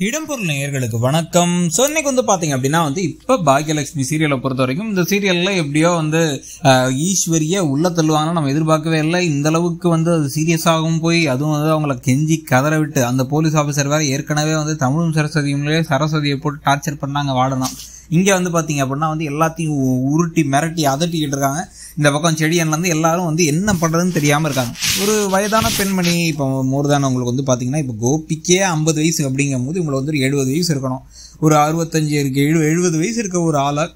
இடம்பொருள் நேயர்களுக்கு வணக்கம். ஸோ இன்னைக்கு பாத்தீங்க அப்படின்னா இப்ப பாக்யலட்சுமி சீரியலை பொறுத்த வரைக்கும் இந்த சீரியல்ல எப்படியோ ஈஸ்வரிய உள்ள தள்ளுவாங்கன்னா நம்ம எதிர்பார்க்கவே இல்லை. இந்த அளவுக்கு அது சீரியஸாகவும் போய் அதுவும் அவங்களை கெஞ்சி கதற விட்டு அந்த போலீஸ் ஆஃபீஸர் வேற ஏற்கனவே தமிழும் சரஸ்வதியும்லேயே சரஸ்வதியை போட்டு டார்ச்சர் பண்ணாங்க வாடணும். இங்க பாத்தீங்க அப்படின்னா எல்லாத்தையும் உருட்டி மிரட்டி அதட்டிக்கிட்டு இருக்காங்க. இந்த பக்கம் செடியன்ல எல்லாரும் என்ன பண்றதுன்னு தெரியாம இருக்காங்க. ஒரு வயதான பெண்மணி இப்போ மோர்தான உங்களுக்கு பாத்தீங்கன்னா இப்போ கோபிக்கே 50 வயசு அப்படிங்கும் போது உங்களுக்கு ஒரு 70 வயசு இருக்கணும். ஒரு 65 இருக்கு 70 வயசு இருக்க ஒரு ஆளை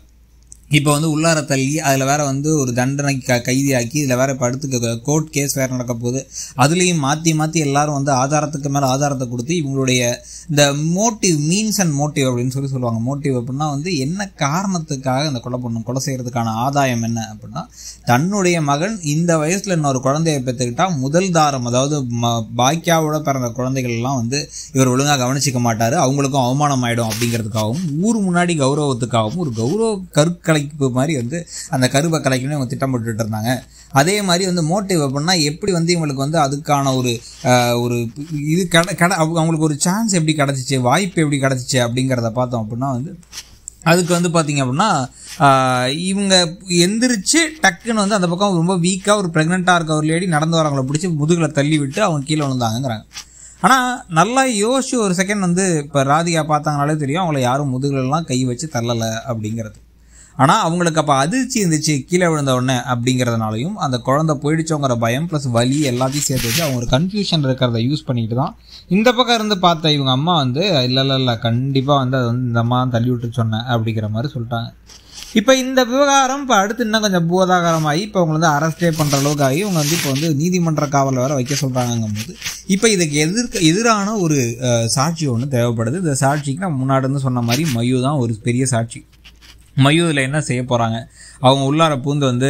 இப்போ உள்ளார தள்ளி அதில் வேற ஒரு தண்டனைக்கு கைதியாக்கி இதில் வேற இப்போ அடுத்து கோர்ட் கேஸ் வேற நடக்க போகுது. அதுலேயும் மாற்றி எல்லாரும் ஆதாரத்துக்கு மேலே ஆதாரத்தை கொடுத்து இவங்களுடைய இந்த மோட்டிவ் மீன்ஸ் அண்ட் மோட்டிவ் அப்படின்னு சொல்லுவாங்க. மோட்டிவ் அப்படின்னா என்ன காரணத்துக்காக இந்த கொலை செய்யறதுக்கான ஆதாயம் என்ன அப்படின்னா, தன்னுடைய மகன் இந்த வயசுல இன்னொரு குழந்தைய பெற்றுக்கிட்டா முதல் தாரம், அதாவது பாக்கியாவோட பிறந்த குழந்தைகள் எல்லாம் இவர் ஒழுங்காக கவனிச்சிக்க மாட்டாரு, அவங்களுக்கும் அவமானம் ஆயிடும் அப்படிங்கிறதுக்காகவும் ஊர் முன்னாடி கௌரவத்துக்காகவும் ஒரு கௌரவ கருக்கலை மாதிரி அந்த கருவை கலைக்கணும் இவங்க திட்டம் போட்டுட்டு இருந்தாங்க. அதே மாதிரி மோட்டிவ் அப்படின்னா எப்படி இவங்களுக்கு அதுக்கான ஒரு இது அவங்களுக்கு ஒரு சான்ஸ் எப்படி கிடைச்சிச்சு, வாய்ப்பு எப்படி கிடைச்சிச்சு அப்படிங்கிறத பார்த்தோம் அப்படின்னா அதுக்கு பாத்தீங்க அப்படின்னா இவங்க எந்திரிச்சு டக்குன்னு அந்த பக்கம் ரொம்ப வீக்கா ஒரு பிரெக்னெண்டா இருக்க ஒரு லேடி நடந்து வரவங்களை பிடிச்சி முதுகுல தள்ளி விட்டு அவங்க கீழே விழுந்தாங்கிறாங்க. ஆனால் நல்லா யோசிச்சு ஒரு செகண்ட் இப்போ ராதிகா பார்த்தாங்கனாலே தெரியும் அவங்கள யாரும் முதுகுலெல்லாம் கை வச்சு தள்ளலை அப்படிங்கிறது. ஆனால் அவங்களுக்கு அப்போ அதிர்ச்சி இருந்துச்சு கீழே விழுந்த உடனே அப்படிங்கிறதுனாலையும் அந்த குழந்தை போயிடுச்சோங்கிற பயம் ப்ளஸ் வலி எல்லாத்தையும் சேர்த்து வச்சு அவங்க ஒரு கன்ஃபியூஷன் இருக்கிறத யூஸ் பண்ணிட்டு தான் இந்த பக்கம் இருந்து பார்த்த இவங்க அம்மா இல்லை கண்டிப்பாக அது இந்த அம்மா தள்ளி விட்டு சொன்னேன் அப்படிங்கிற மாதிரி சொல்லிட்டாங்க. இப்போ இந்த விவகாரம் இப்போ அடுத்து இன்னும் கொஞ்சம் பூதாகாரமாகி இப்போ அவங்க அரெஸ்டே பண்ணுற அளவுக்கு ஆகி இவங்க இப்போ நீதிமன்ற காவலில் வேற வைக்க சொல்கிறாங்கும் போது இப்போ இதுக்கு எதிரான ஒரு சாட்சி ஒன்று தேவைப்படுது. இந்த சாட்சிக்கு நான் முன்னாடி சொன்ன மாதிரி மயூ தான் ஒரு பெரிய சாட்சி. மயூ இதில் என்ன செய்ய போகிறாங்க, அவங்க உள்ளார பூந்து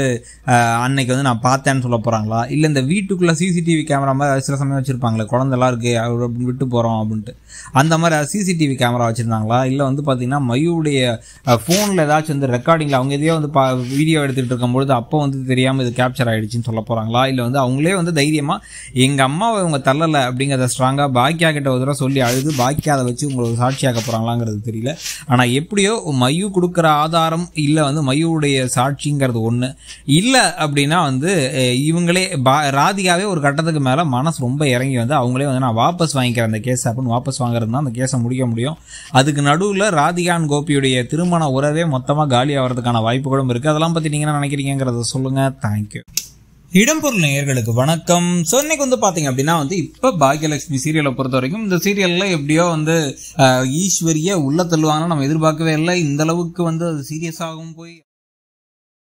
அன்னைக்கு நான் பார்த்தேன்னு சொல்ல போகிறாங்களா, இல்லை இந்த வீட்டுக்குள்ளே சிசிடிவி கேமரா மாதிரி சில சமயம் வச்சுருப்பாங்களே குழந்தெல்லாம் இருக்குது விட்டு போகிறோம் அப்படின்ட்டு அந்த மாதிரி சிசிடிவி கேமரா வச்சுருந்தாங்களா, இல்லை பார்த்தீங்கன்னா மயூடைய ஃபோனில் ஏதாச்சும் ரெக்கார்டிங்கில் அவங்க எதையோ வீடியோ எடுத்துகிட்டு இருக்கும்பொழுது அப்போ தெரியாமல் இது கேப்சர் ஆகிடுச்சின்னு சொல்ல போகிறாங்களா, இல்லை அவங்களே தைரியமாக எங்கள் அம்மாவை இவங்க தள்ளலை அப்படிங்கிறத ஸ்ட்ராங்காக பாக்கியா கிட்ட ஒரு தடவை சொல்லி அழுது பாக்கியா அதை வச்சு உங்களுக்கு சாட்சியாக்க போகிறாங்களாங்கிறது தெரியல. ஆனால் எப்படியோ மயூ கொடுக்குற ஆதாரம் இல்லை மயூடைய சாட்சிங்கிறது ஒண்ணு இல்ல அப்படின்னா இவங்களே ராதிகாவே ஒரு கட்டத்துக்கு மேல மனசு ரொம்ப இறங்கி அவங்களே நான் வாபஸ் வாங்கிக்கிறேன் அந்த கேஸ் அப்படின்னு வாபஸ் வாங்குறதுனா அந்த கேஸை முடிக்க முடியும். அதுக்கு நடுவில் ராதிகான் கோபியுடைய திருமண உறவே மொத்தமா காலி ஆகிறதுக்கான வாய்ப்புகளும் இருக்கு. அதெல்லாம் பத்தி நீங்க என்ன நினைக்கிறீங்கிறத சொல்லுங்க. தேங்க்யூ. இடம்பொருள் நேயர்களுக்கு வணக்கம். ஸோ இன்னைக்கு பாத்தீங்க அப்படின்னா இப்ப பாக்யலட்சுமி சீரியலை பொறுத்த வரைக்கும் இந்த சீரியல்ல எப்படியோ ஈஸ்வரிய உள்ள தள்ளுவாங்கன்னா நம்ம எதிர்பார்க்கவே இல்லை. இந்த அளவுக்கு அது சீரியஸாகவும் போய்